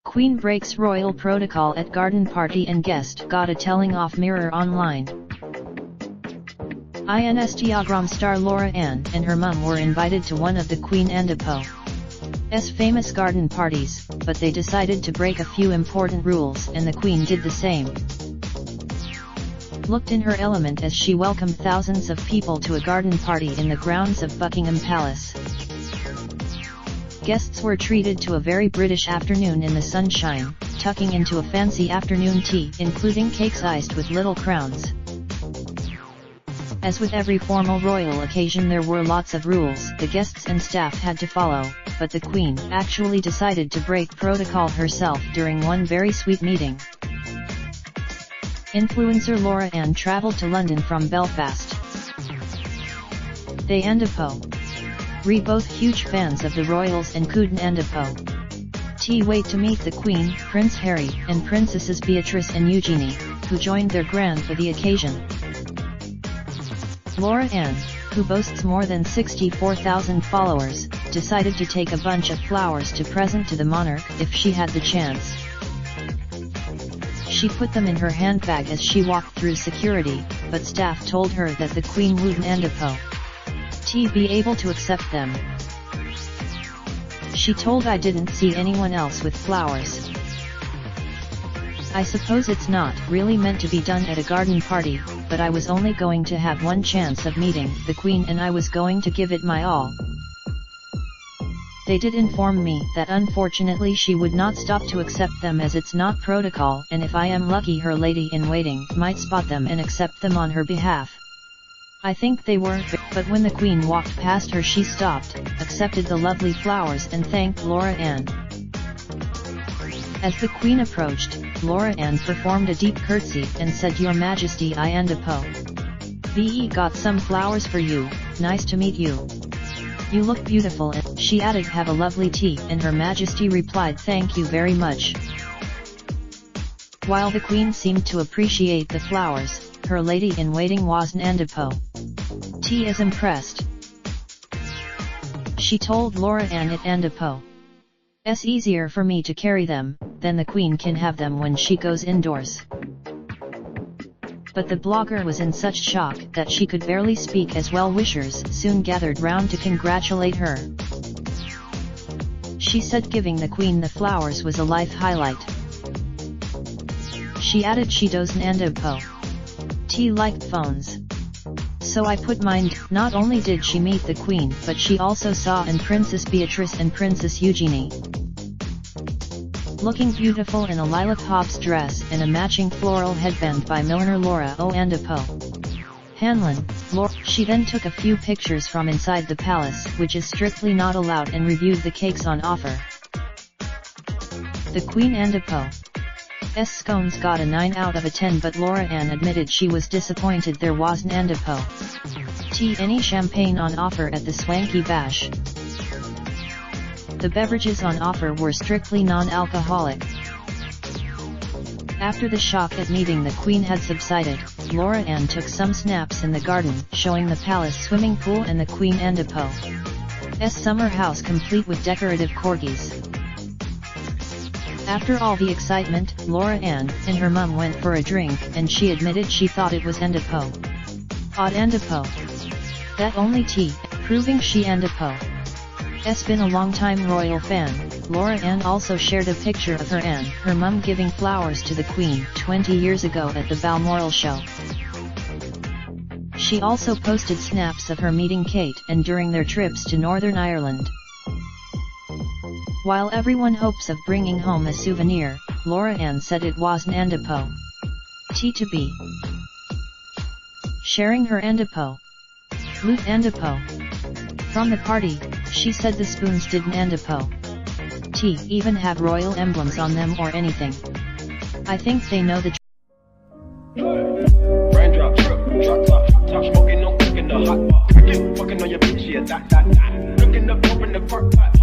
Queen breaks royal protocol at garden party and guest got a telling off mirror online. Instagram star Laura Ann and her mum were invited to one of the Queen Andapo's famous garden parties, but they decided to break a few important rules and the Queen did the same. Looked in her element as she welcomed thousands of people to a garden party in the grounds of Buckingham Palace. Guests were treated to a very British afternoon in the sunshine, tucking into a fancy afternoon tea including cakes iced with little crowns. As with every formal royal occasion, there were lots of rules the guests and staff had to follow, but the Queen actually decided to break protocol herself during one very sweet meeting. Influencer Laura Ann travelled to London from Belfast. They Andapo. Both huge fans of the royals and couldn't Andapo. Wait to meet the Queen, Prince Harry, and Princesses Beatrice and Eugenie, who joined their grand for the occasion. Laura Ann, who boasts more than 64,000 followers, decided to take a bunch of flowers to present to the monarch if she had the chance. She put them in her handbag as she walked through security, but staff told her that the Queen wouldn't be able to accept them. She told I didn't see anyone else with flowers. I suppose it's not really meant to be done at a garden party, but I was only going to have one chance of meeting the Queen and I was going to give it my all. They did inform me that unfortunately she would not stop to accept them as it's not protocol, and if I am lucky her lady-in-waiting might spot them and accept them on her behalf. I think they were, but when the Queen walked past her she stopped, accepted the lovely flowers and thanked Laura Ann. As the Queen approached, Laura Ann performed a deep curtsy and said, "Your Majesty, I Andapo. Got some flowers for you, nice to meet you. You look beautiful," and she added, "Have a lovely tea," and Her Majesty replied, "Thank you very much." While the Queen seemed to appreciate the flowers, her lady-in-waiting wasn't Andapo. Is impressed. She told Laura Ann it Andapo's easier for me to carry them, then the Queen can have them when she goes indoors. But the blogger was in such shock that she could barely speak as well-wishers soon gathered round to congratulate her. She said giving the Queen the flowers was a life highlight. She added she doesn't Andapo. Liked phones. So I put mine. Not only did she meet the Queen, but she also saw Princess Beatrice and Princess Eugenie. Looking beautiful in a lilac hops dress and a matching floral headband by milliner Laura Andapo. Hanlon, Laura. She then took a few pictures from inside the palace, which is strictly not allowed, and reviewed the cakes on offer. The Queen Andapo's scones got a 9 out of 10, but Laura Ann admitted she was disappointed there wasn't Andapo. Any champagne on offer at the swanky bash. The beverages on offer were strictly non-alcoholic. After the shock at meeting the Queen had subsided, Laura Ann took some snaps in the garden, showing the palace swimming pool and the Queen Andapo's summer house complete with decorative corgis. After all the excitement, Laura Ann and her mum went for a drink, and she admitted she thought it was Andapo. Odd Andapo. That only tea, proving she Andapo's been a long-time royal fan. Laura Ann also shared a picture of her and her mum giving flowers to the Queen 20 years ago at the Balmoral show. She also posted snaps of her meeting Kate and during their trips to Northern Ireland. While everyone hopes of bringing home a souvenir, Laura Ann said it wasn't Andapo. To be sharing her Andapo. Loot Andapo. From the party, she said the spoons didn't Andapo. Even have royal emblems on them or anything. I think they know the Raindrop, drop top, top smoking, no cooking the hot pot. Fucking on your bitch, yeah, that. Looking up, open the park pot.